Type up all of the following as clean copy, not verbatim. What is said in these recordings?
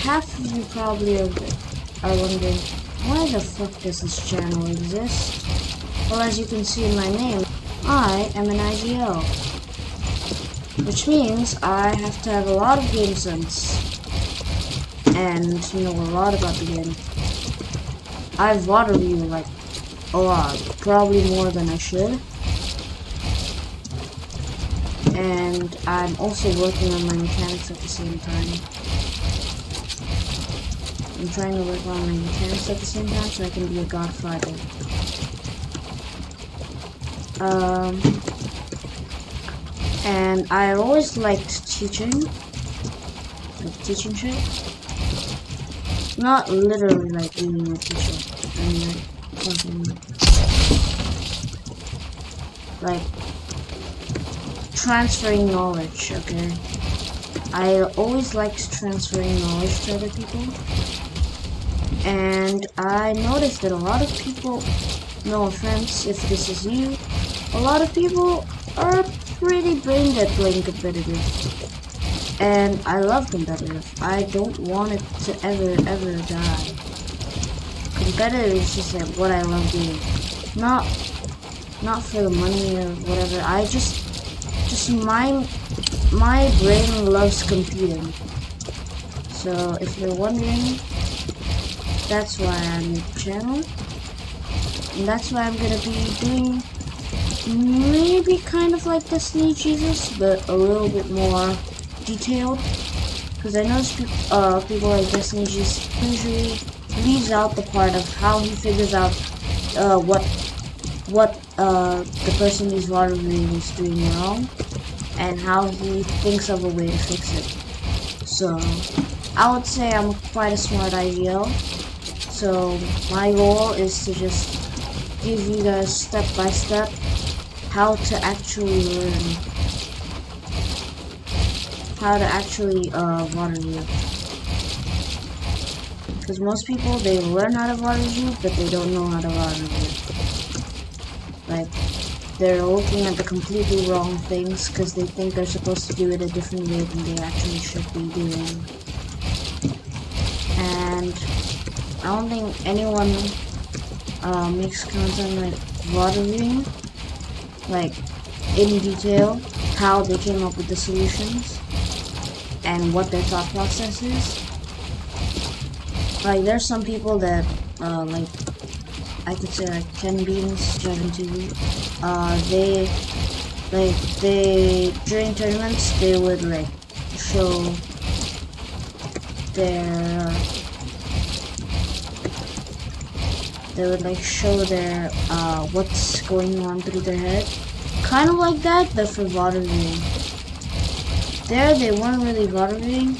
half of you probably are wondering, why the fuck does this channel exist? Well, as you can see in my name, I am an IGL, which means I have to have a lot of game sense and know a lot about the game. I've water reviewed like a lot, probably more than I should. And I'm also working on my mechanics at the same time. I'm trying to work on my mechanics at the same time so I can be a godfather. And I always liked teaching, like teaching shit. Not literally like being a teacher. I mean, like something like transferring knowledge. Okay, I always liked transferring knowledge to other people, and I noticed that a lot of people, no offense if this is you, a lot of people are pretty brain dead playing competitive. And I love competitive. I don't want it to ever die. Competitive is just like what I love doing. Not for the money or whatever. I just my brain loves competing. So if you're wondering, that's why I made the channel. And that's why I'm gonna be doing maybe kind of like Destiny Jesus, but a little bit more detailed, because I notice people like Destiny Jesus usually leaves out the part of how he figures out what the person he's water reviewing is doing wrong, and how he thinks of a way to fix it. So I would say I'm quite a smart IGL. So my goal is to just give you guys step by step how to actually learn. How to actually water review. Because most people, they learn how to water review, but they don't know how to water review. Like, they're looking at the completely wrong things because they think they're supposed to do it a different way than they actually should be doing. And I don't think anyone makes content like water reviewing, like in detail, how they came up with the solutions and what their thought process is. Like, there's some people that, like, I could say like Ken Beans, Jevin TV, they during tournaments they would like show their what's going on through their head, kind of like that, but for water reviewing. There, they weren't really water reviewing.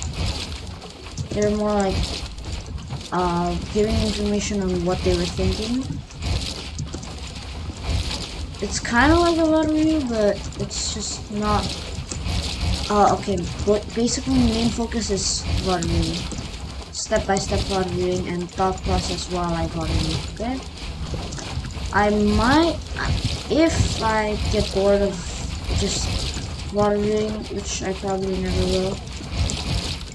They were more like giving information on what they were thinking. It's kind of like a water review, but it's just not. Okay, but basically the main focus is water reviewing. Step-by-step water reviewing and thought process while I water review, okay? I might, if I get bored of just water reviewing, which I probably never will,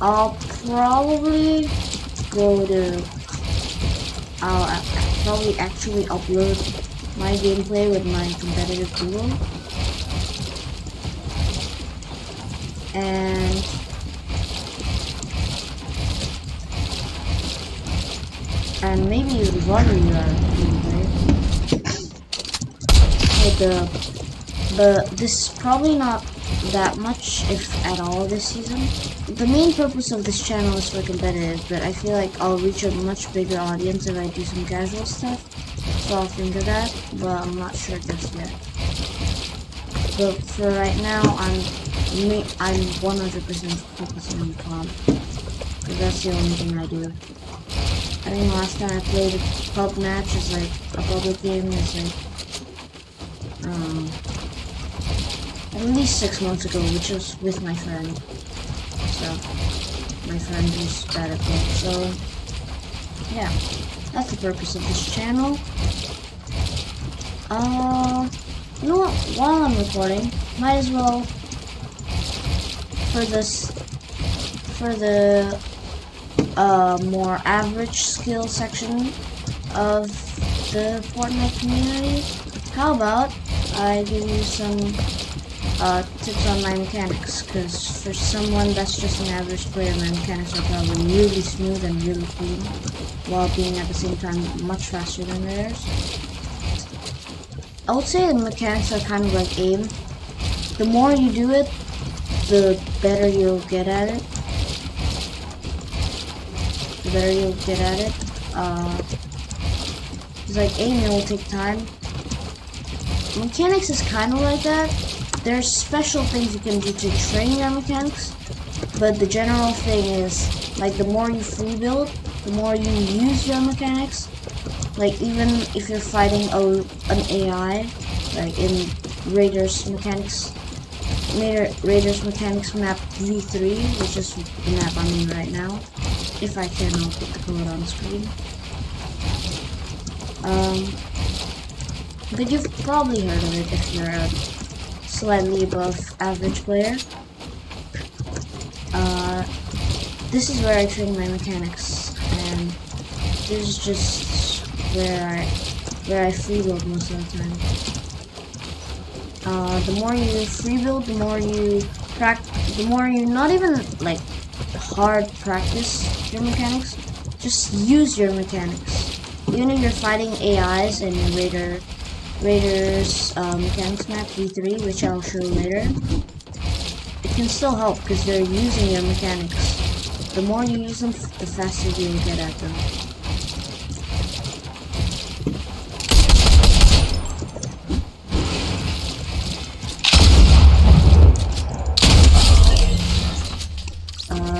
I'll probably actually upload my gameplay with my competitive duo, and maybe even water review our gameplay. But this is probably not that much, if at all, this season. The main purpose of this channel is for competitive, but I feel like I'll reach a much bigger audience if I do some casual stuff. So I'll think of that, but I'm not sure just yet. But for right now, I'm 100% focusing on comp, because that's the only thing I do. I think last time I played a pub match is like a public game is like at least 6 months ago, which was with my friend. So my friend who's bad at it. So yeah, that's the purpose of this channel. You know what? While I'm recording, might as well more average skill section of the Fortnite community, how about I give you some tips on my mechanics, because for someone that's just an average player, my mechanics are probably really smooth and really clean, while being at the same time much faster than theirs. I would say the mechanics are kind of like aim. The more you do it, the better you'll get at it. It's like aiming will take time. Mechanics is kind of like that. There's special things you can do to train your mechanics, but the general thing is, like, the more you free build, the more you use your mechanics. Like, even if you're fighting an AI, like in Raiders Mechanics map V3, which is the map I'm in right now. If I can, I'll put the code on screen. But you've probably heard of it if you're a slightly above average player. This is where I train my mechanics, and this is just where I free build most of the time. The more you free build, the more you not even like hard practice your mechanics, just use your mechanics. Even if you're fighting AIs in Raiders mechanics map V3, which I'll show later, it can still help because you're using your mechanics. The more you use them, the faster you'll get at them.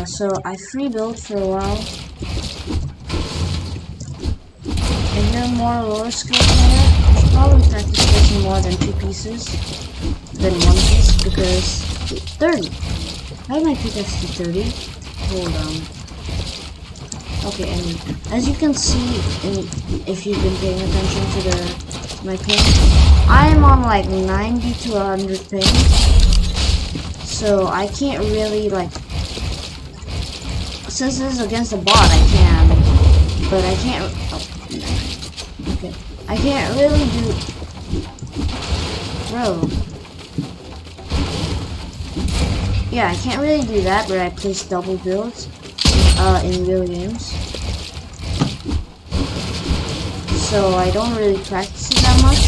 So I free built for a while. If you're more lower skill player, you should probably practice placing more than 2 pieces than 1 piece, because 30. Why am I pickaxe to 30? Hold on. Okay, anyway, as you can see, if you've been paying attention to my ping, I am on like 90 to 100 ping, so I can't really, like, since this is against a bot, I can, but I can't. Oh, okay. I can't really do. Bro. Yeah, I can't really do that, but I place double builds in real games. So I don't really practice it that much,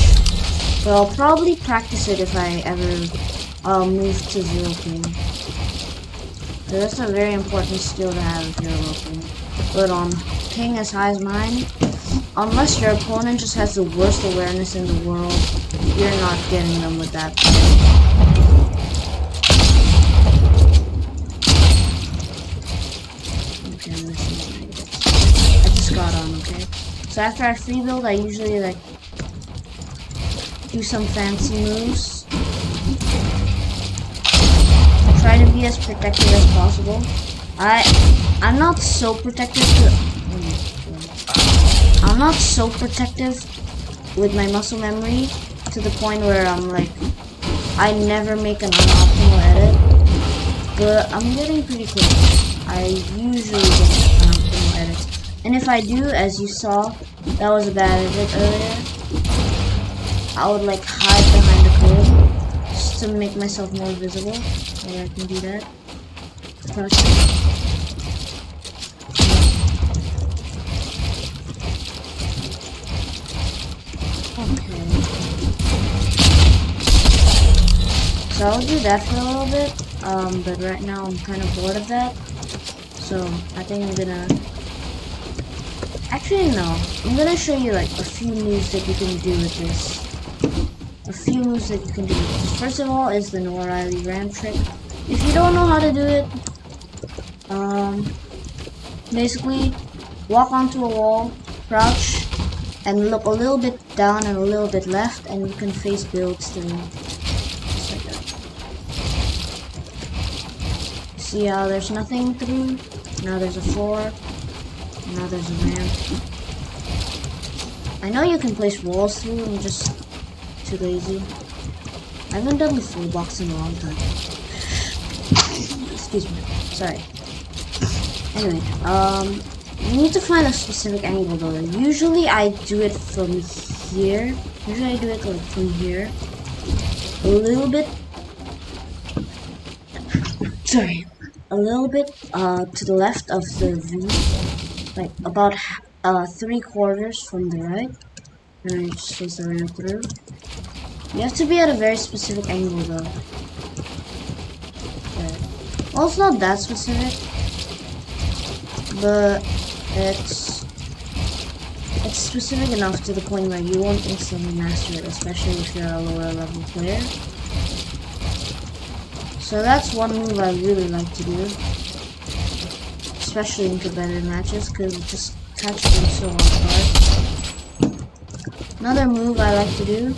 but I'll probably practice it if I ever move to 0 ping. So that's a very important skill to have if you're low ping. But on ping as high as mine, unless your opponent just has the worst awareness in the world, you're not getting them with that. Okay, I just got on, okay? So after I free build, I usually like do some fancy moves. Try to be as protective as possible. I'm not so protective with my muscle memory to the point where I'm like, I never make an unoptimal edit, but I'm getting pretty close. I usually get unoptimal edits, and if I do, as you saw, that was a bad edit earlier, I would like hide behind the code just to make myself more visible. Yeah, I can do that. Crush. Okay. So I'll do that for a little bit, but right now I'm kind of bored of that. So I think I'm gonna... Actually, no. I'm gonna show you like a few moves that you can do with this. First of all is the Noah Riley ramp trick. If you don't know how to do it, basically walk onto a wall, crouch, and look a little bit down and a little bit left, and you can face builds through. Just like that. See how there's nothing through? Now there's a floor. Now there's a ramp. I know you can place walls through, I'm just too lazy. I haven't done the full box in a long time. Excuse me. Sorry. Anyway, you need to find a specific angle though. Usually I do it from here. Usually I do it like from here. A little bit. Sorry. A little bit to the left of the V. Like about 3/4 from the right. And I just chase the ramp through. You have to be at a very specific angle though. Okay. Well, it's not that specific. But it's specific enough to the point where you won't instantly master it, especially if you're a lower level player. So that's one move I really like to do, especially in competitive matches, because it just catches them so off guard. Another move I like to do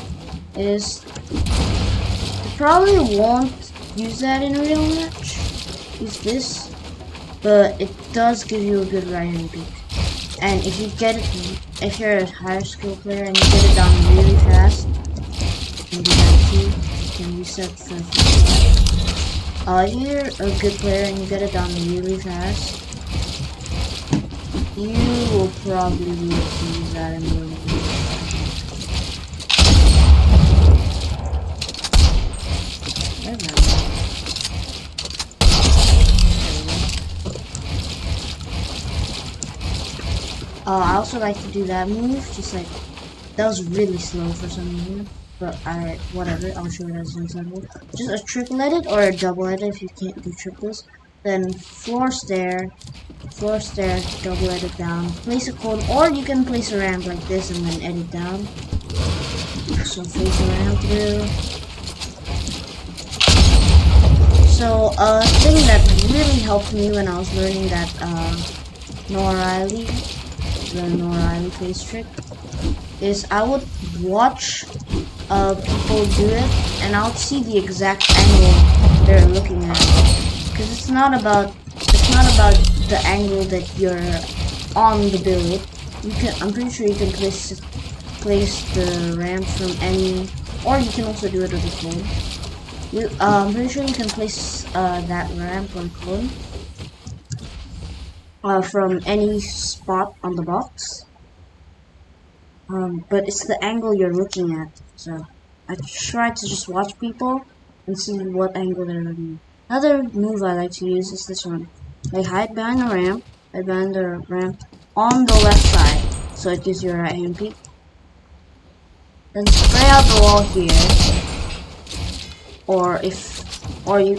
is, you probably won't use that in a real match, use this, but it does give you a good right hand peek. And if you get it, if you're a higher skill player and you get it down really fast, you can do that too. You can reset for if you're a good player and you get it down really fast, you will probably be able to use that in the game. I also like to do that move, just like, that was really slow for some reason, but whatever, I'll show it as an example. Just a triple edit or a double edit if you can't do triples. Then floor stair, double edit down, place a cone, or you can place a ramp like this and then edit down. So place a ramp through. So a thing that really helped me when I was learning that the Noah Riley face trick, is I would watch people do it and I would see the exact angle they're looking at, because it's not about the angle that you're on the build. I'm pretty sure you can place the ramp from any, or you can also do it with a cone. I'm pretty sure you can place that ramp on cone from any spot on the box, but it's the angle you're looking at. So I try to just watch people and see what angle they're looking at. Another move I like to use is this one. I hide behind the ramp. I behind the ramp on the left side, so it gives you a right hand peek. Then spray out the wall here,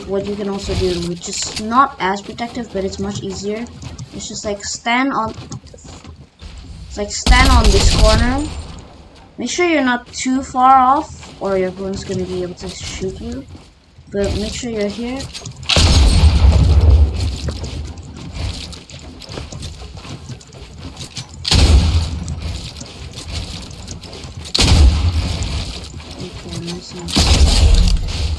what you can also do, which is not as protective, but it's much easier. It's just like stand on this corner. Make sure you're not too far off, or your opponent's gonna be able to shoot you. But make sure you're here. Okay, nice and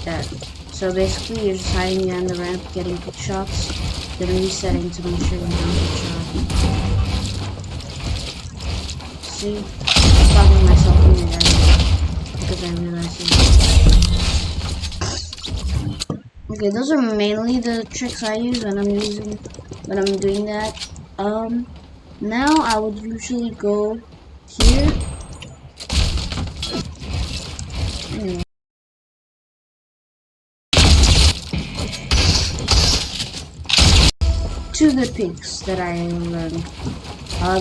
there. So basically, you're just hiding behind the ramp, getting quick shots, then resetting to make sure you don't get shot. See, I'm stopping myself in the area because I realized it. Okay, those are mainly the tricks I use when I'm doing that. Now I would usually go here. Anyway. Two good peaks that I learned.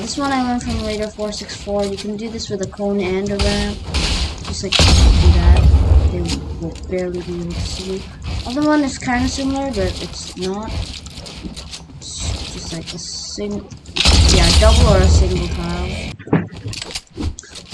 This one I learned from Raider 464. You can do this with a cone and a ramp. Just like do that. They will barely be able to see. Other one is kind of similar, but it's not. It's just like a double or a single tile.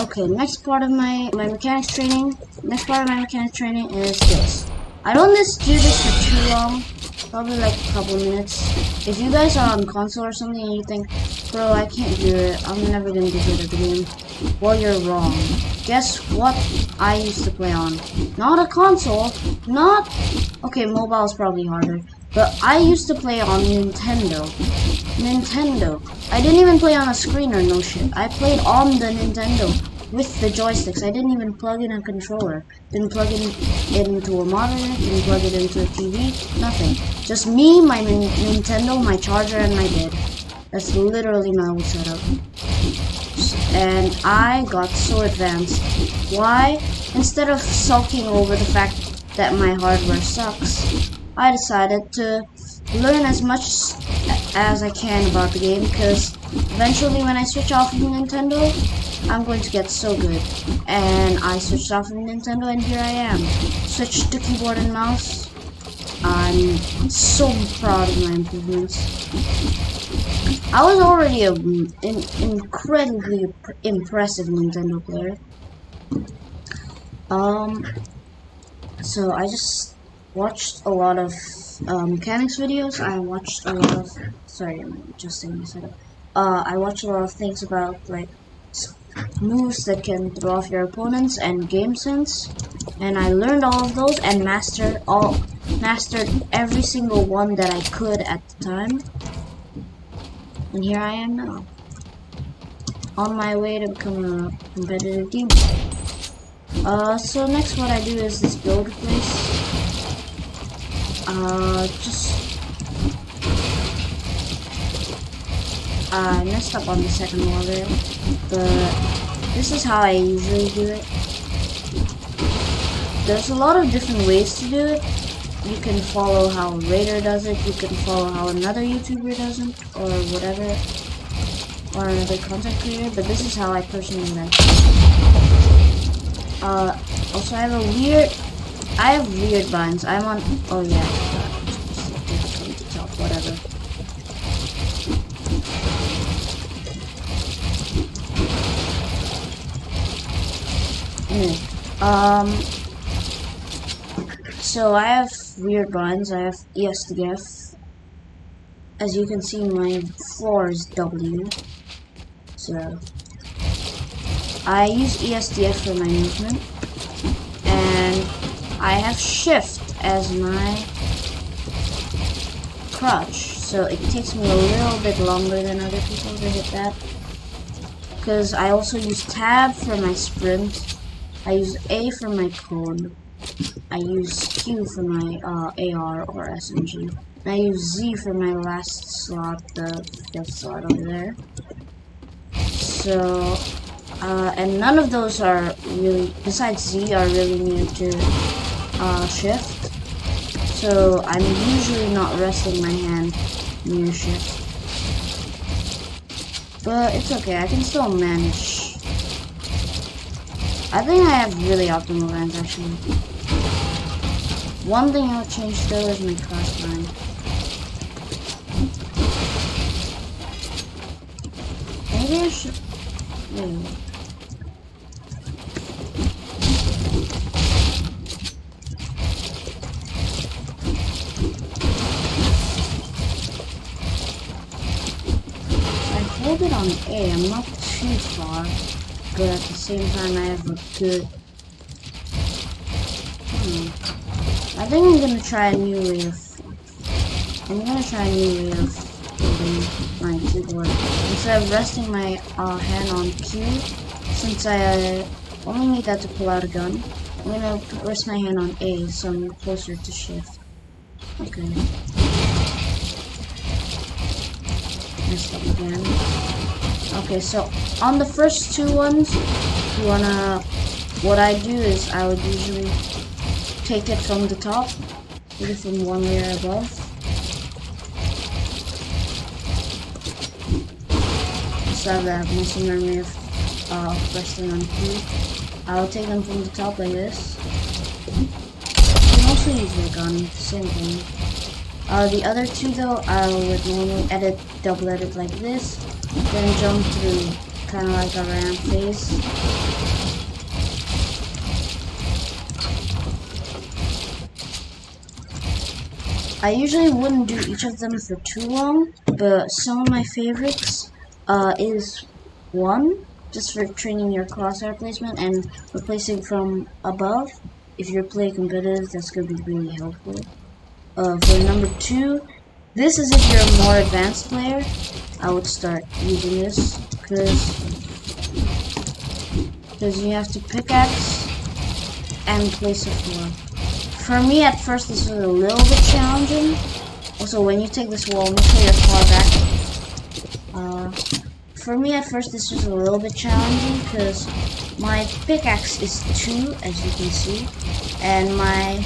Okay, next part of my mechanics training. Next part of my mechanics training is this. I don't do this for too long. Probably like a couple minutes. If you guys are on console or something and you think, bro, I can't do it, I'm never gonna get good at the game, well, you're wrong. Guess what I used to play on? Not a console, okay, mobile is probably harder, but I used to play on Nintendo. I didn't even play on a screen or no shit. I played on the Nintendo. with the joysticks. I didn't even plug in a controller. Didn't plug it into a monitor. Didn't plug it into a TV. Nothing. Just me, my Nintendo, my charger, and my bed. That's literally my old setup. And I got so advanced. Why? Instead of sulking over the fact that my hardware sucks, I decided to learn as much as I can about the game, because eventually when I switch off of Nintendo, I'm going to get so good. And I switched off of Nintendo and here I am. Switched to keyboard and mouse. I'm so proud of my improvements. I was already an incredibly impressive Nintendo player. So I just watched a lot of mechanics videos. I watched a lot of, sorry, I'm adjusting my setup. I watched a lot of things about like moves that can throw off your opponents and game sense, and I learned all of those and mastered every single one that I could at the time. And here I am now, on my way to become a competitive gamer. So next what I do is this build place. I messed up on the second wall there, but this is how I usually do it. There's a lot of different ways to do it. You can follow how a Raider does it, you can follow how another YouTuber does it, or whatever, or another content creator, but this is how I personally like it. Also I have weird binds. I'm on, oh yeah, from the top, whatever. Anyway, so I have weird binds. I have ESDF. As you can see, my floor is W. So I use ESDF for my movement, and I have shift as my crouch. So it takes me a little bit longer than other people to hit that, because I also use tab for my sprint. I use A for my cone. I use Q for my AR or SMG. And I use Z for my last slot, the fifth slot over there. So, and none of those are really, besides Z, are really near to shift. So I'm usually not resting my hand near shift. But it's okay, I can still manage. I think I have really optimal hands actually. One thing I'll change though is my cross line. Maybe I should. Wait. I hold it on A. I'm not too far, but at the same time I have a good. I think I'm gonna try a new way of holding my keyboard. Instead of resting my hand on Q, since I only need that to pull out a gun, I'm gonna rest my hand on A, so I'm closer to shift. Okay. Messed up again. Okay, so on the first two ones, what I do is I would usually take it from the top, maybe from one layer above. So I have that muscle memory of resting on Q. I'll take them from the top like this. You can also use your gun, same thing. The other two though, I would normally double edit like this, then jump through, kind of like a ramp phase. I usually wouldn't do each of them for too long, but some of my favorites is 1, just for training your crosshair placement and replacing from above. If you're playing competitive, that's going to be really helpful. For number 2, this is if you're a more advanced player. I would start using this, because because you have to pickaxe and place a floor. For me, at first, this was a little bit challenging. Also, when you take this wall, make sure you're far back. For me, at first, this was a little bit challenging because my pickaxe is 2, as you can see, and my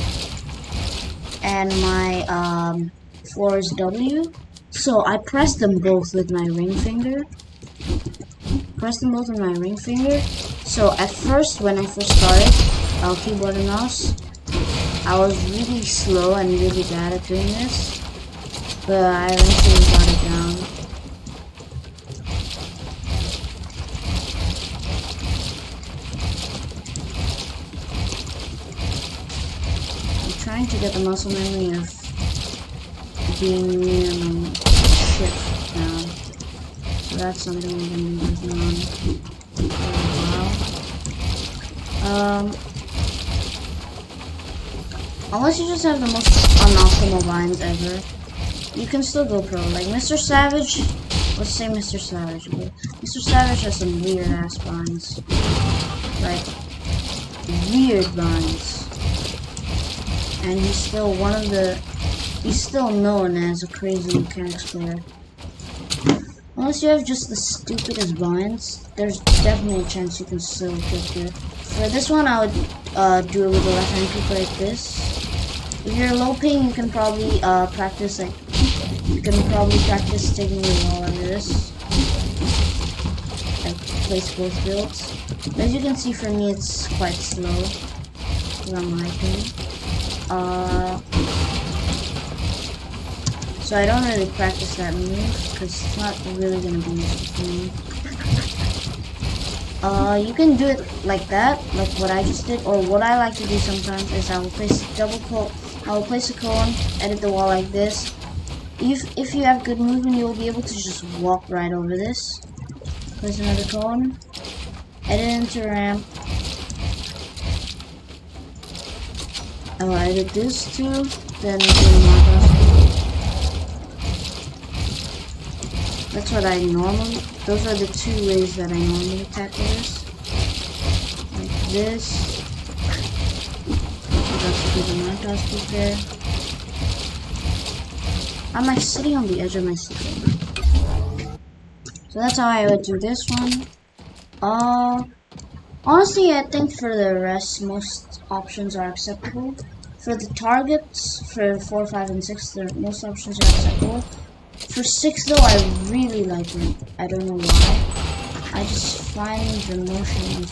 floor is W. So I pressed them both with my ring finger. So at first, when I first started keyboard and mouse, I was really slow and really bad at doing this, but I eventually got it down. I'm trying to get the muscle memory of being near my ship now. So that's something I'm going to be working on for a while. Unless you just have the most unoptimal vines ever, you can still go pro. Like Mr. Savage, let's say Mr. Savage. Okay? Mr. Savage has some weird ass vines. Like, weird vines. And he's still he's still known as a crazy mechanics player. Unless you have just the stupidest vines, there's definitely a chance you can still get good. For this one, I would do it with the left hand click like this. If you're low ping, you can probably practice taking the wall like this. Like place both builds. As you can see, for me, it's quite slow because I'm liking. So I don't really practice that move because it's not really gonna be useful for me. You can do it like that, like what I just did, or what I like to do sometimes is I will place a cone, edit the wall like this. If you have good movement, you'll be able to just walk right over this. Place another cone, edit into ramp. I'll edit this too, then do the markup. That's what I normally, those are the 2 ways that I normally tackle this. Like this. That's to do the markup speed there. I'm like sitting on the edge of my seat right now. So that's how I would do this one. Honestly, I think for the rest, most options are acceptable. For the targets, for 4, 5, and 6, most options are acceptable. For 6 though, I really like it. I don't know why. I just find the motion of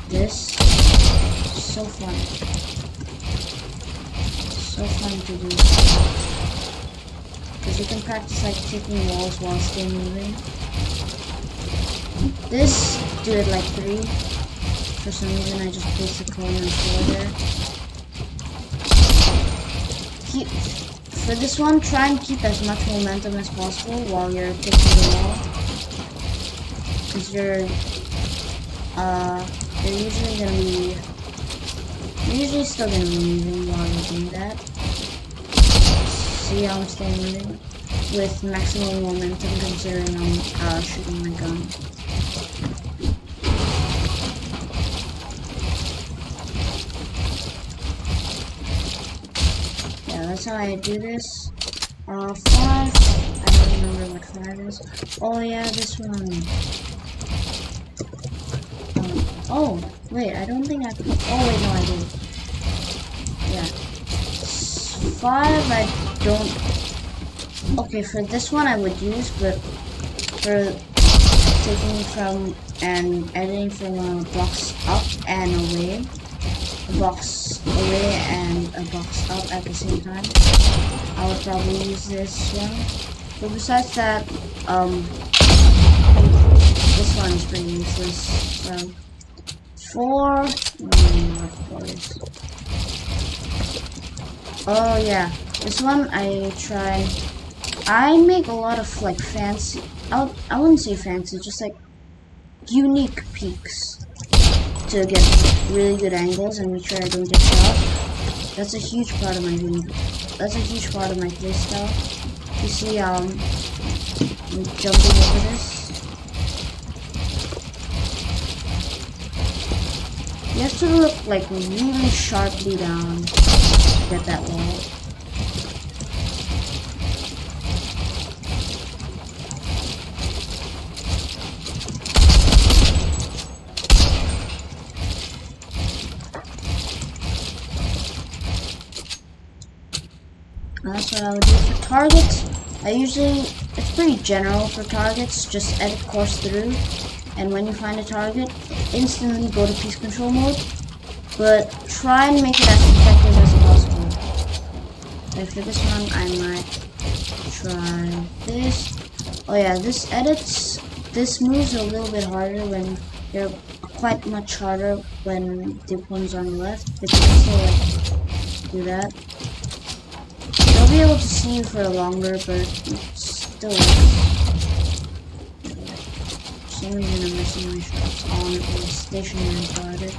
this so fun. So fun to do. Because you can practice like taking walls while still moving. This, do it like 3. For some reason, I just placed the cone and floor there. For this one, try and keep as much momentum as possible while you're taking the wall. Because you're usually still gonna be moving while you're doing that. See how I'm still moving? With maximum momentum considering I'm shooting my gun. That's how I do this. 5. I don't remember what 5 is. Oh yeah, this one. Oh wait, I don't think I. Oh wait, no, I did. Yeah. 5, I don't. Okay, for this one I would use, but for taking from and editing from a box up and away. A box away and a box up at the same time, I would probably use this one. But besides that, this one is pretty useless. So 4, oh yeah, this one I make a lot of like fancy, I wouldn't say fancy, just like unique peaks to get really good angles and make sure I don't get shot. That's a huge part of my video. That's a huge part of my playstyle. You see, I'm jumping over this. have to look like really sharply down to get that wall. That's what I would do for targets. It's pretty general for targets, just edit course through, and when you find a target, instantly go to peace control mode, but try and make it as effective as possible. Like for this one, I might try this. Oh yeah, this move's a little bit harder when they're quite much harder when the opponent's on the left, but you can still like do that. They'll be able to see you for longer, but it's still for some reason I'm missing my shots on a stationary target.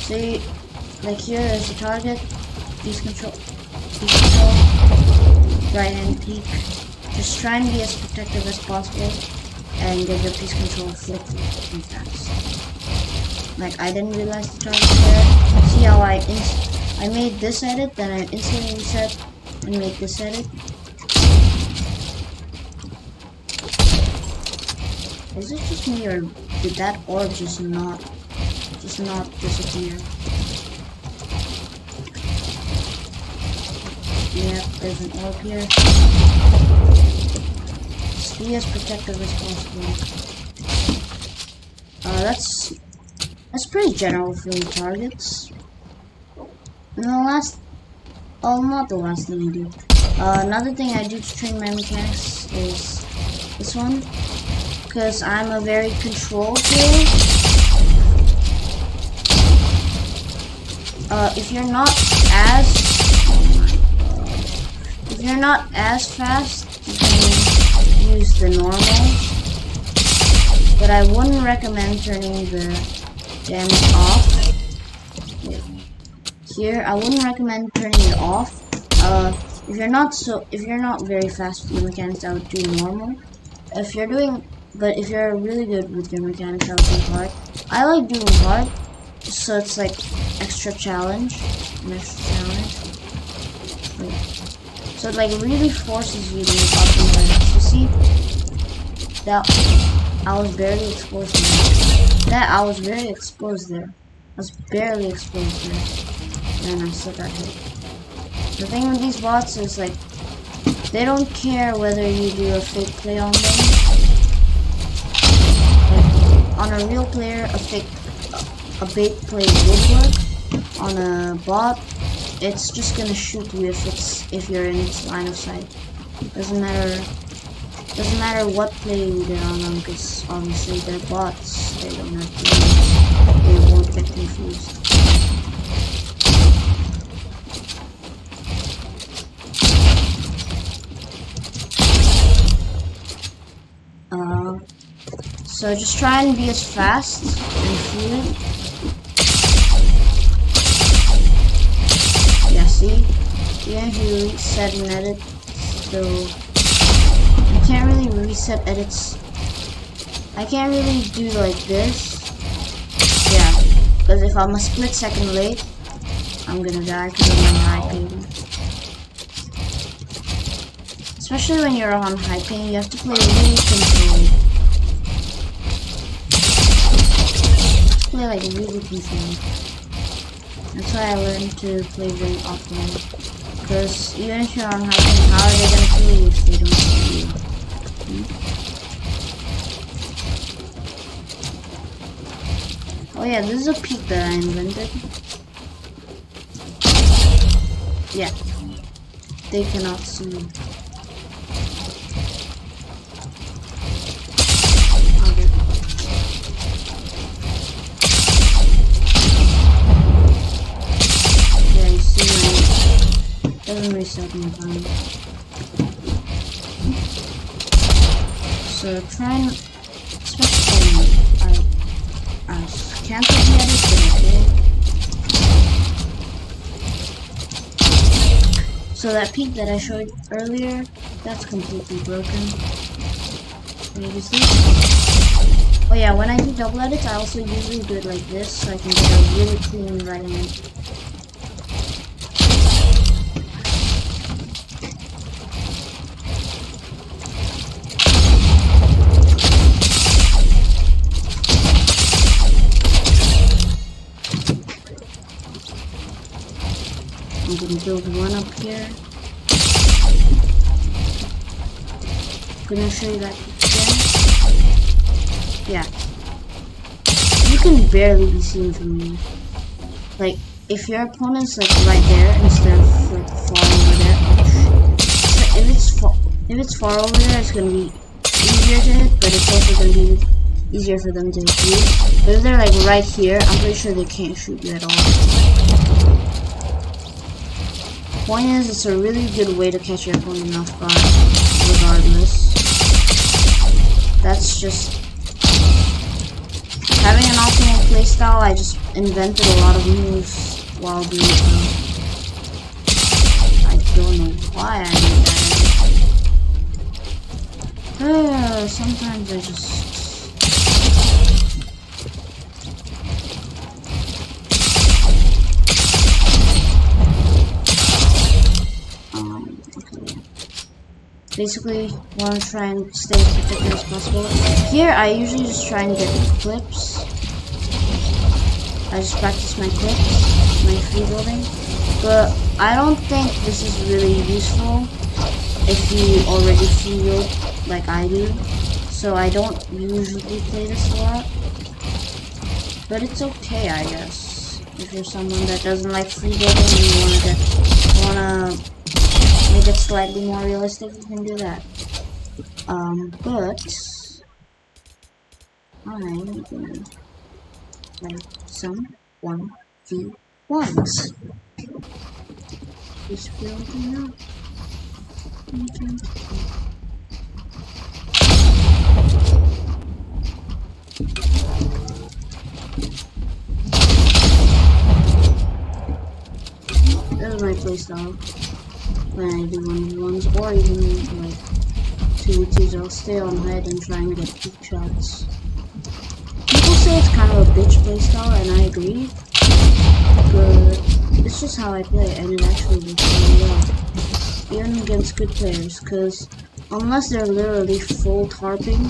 See, like here is the target, peace control, right hand peek. Just try and be as protective as possible and get your peace control flipped and fast. Like I didn't realize the target there. See how I made this edit, then I instantly reset and make this edit. Is it just me, or did that orb just not disappear? Yep, there's an orb here. Just be as protective as possible. That's pretty general for the targets. And not the last thing I do. Another thing I do to train my mechanics is this one, because I'm a very controlled player. If you're not as fast, you can use the normal, but I wouldn't recommend turning the damage off. Here, I wouldn't recommend turning it off. If you're not very fast with your mechanics, I would do normal. If you're really good with your mechanics, I would do hard. I like doing hard, so it's like extra challenge. So it like really forces you to move up and down. You see, that I was barely exposed there. I was very exposed there. I was barely exposed there. And I still got hit. The thing with these bots is like, they don't care whether you do a fake play on them. Like, on a real player, a bait play would work. On a bot, it's just gonna shoot you if you're in its line of sight. Doesn't matter what play you get on them, because obviously they're bots. They don't have to. They won't get confused. So just try and be as fast and fluid. Yeah, see? Even if you reset and edit, so you can't really reset edits. I can't really do like this. Yeah, because if I'm a split second late, I'm gonna die because I'm on high ping. Especially when you're on high ping, you have to play really controlled. Play like really controlled. That's why I learned to play very often. Because even if you're on high ping, how are they gonna kill you if they don't kill you? Oh yeah, this is a peak that I invented. Yeah, they cannot see you. Doesn't reset my time. So try and, especially I cancel the edit, but okay. So that peak that I showed earlier, that's completely broken. Can you see? Oh yeah, when I do double edits, I also usually do it like this, so I can get a really clean writing. I'm gonna build one up here. Gonna show you that again. Yeah. You can barely be seen from me. Like, if your opponent's like right there instead of like far over there. So if it's far over there, it's gonna be easier to hit, but it's also gonna be easier for them to hit you. But if they're like right here, I'm pretty sure they can't shoot you at all. Point is, it's a really good way to catch your opponent off guard, regardless. That's just having an optimal playstyle. I just invented a lot of moves while doing so. I don't know why I did that. Sometimes I just. Okay. Basically, want to try and stay as protected as possible. Here, I usually just try and get clips. I just practice my clips, my free building. But I don't think this is really useful if you already free build like I do. So I don't usually play this a lot. But it's okay, I guess. If you're someone that doesn't like free building and you wanna make it slightly more realistic, you can do that. But I'm gonna play some 1v1s. Just building up. This is my playstyle. When I do 1v1s or even like 2v2s, I'll stay on head and try and get peak shots. People say it's kind of a bitch playstyle, and I agree, but it's just how I play, and it actually works really well, even against good players, because unless they're literally full tarping,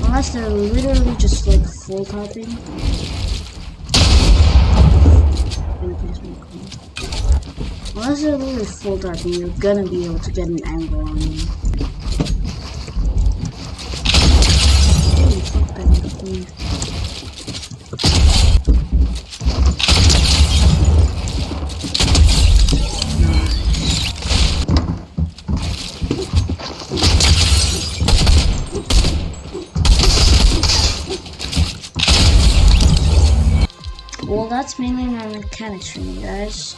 unless they're literally just like full tarping, unless they're literally full tarping, you're gonna be able to get an angle on them. Well, that's mainly my mechanics for you guys.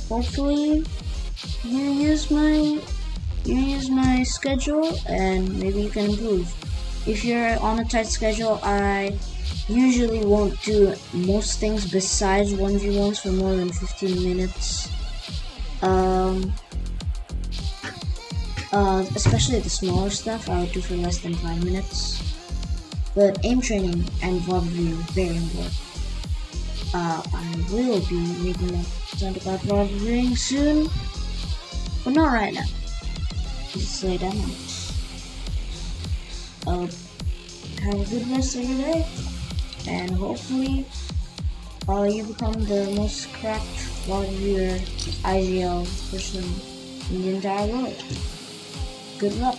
Hopefully you use my schedule and maybe you can improve. If you're on a tight schedule, I usually won't do most things besides 1v1s for more than 15 minutes. Especially the smaller stuff, I would do for less than 5 minutes. But aim training and VOD review very important. I will be making a content about VOD reviewing soon, but not right now. Just lay down. Have a good rest of your day, and hopefully, you become the most cracked VOD reviewer IGL person in the entire world. Good luck.